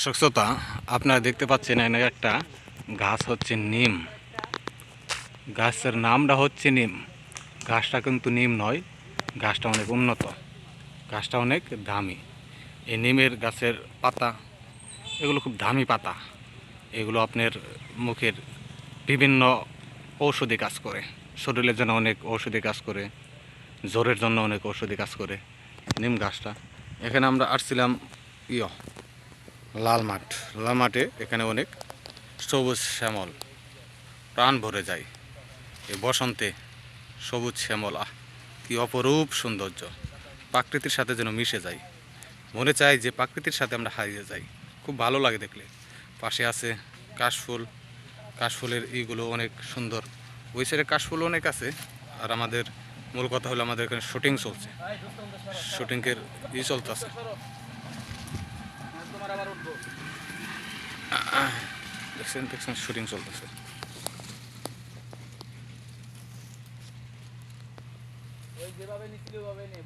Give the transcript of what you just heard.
দর্শক শ্রোতা, আপনারা দেখতে পাচ্ছেন এখানে একটা গাছ হচ্ছে নিম। গাছের নামটা হচ্ছে নিম। গাছটা কিন্তু নিম নয়, গাছটা অনেক উন্নত, গাছটা অনেক দামি। এই নিমের গাছের পাতা, এগুলো খুব দামি পাতা। এগুলো আপনার মুখের বিভিন্ন ঔষধি কাজ করে, শরীরের জন্য অনেক ঔষধি কাজ করে, জ্বরের জন্য অনেক ঔষধি কাজ করে নিম গাছটা। এখানে আমরা আসছিলাম লাল মাঠে। এখানে অনেক সবুজ শ্যামল, প্রাণ ভরে যায় এই বসন্তে। সবুজ শ্যামল, কি অপরূপ সৌন্দর্য! প্রকৃতির সাথে যেন মিশে যায়, মনে চায় যে প্রকৃতির সাথে আমরা হারিয়ে যাই। খুব ভালো লাগে দেখলে। পাশে আছে কাশফুল, কাশফুলের এইগুলো অনেক সুন্দর। ওই সাইডে কাশফুল অনেক আছে। আর আমাদের মূল কথা হলো, আমাদের এখানে শুটিং চলছে, শুটিংয়ের চলতেছে। দেখছেন শুটিং চলতেছে।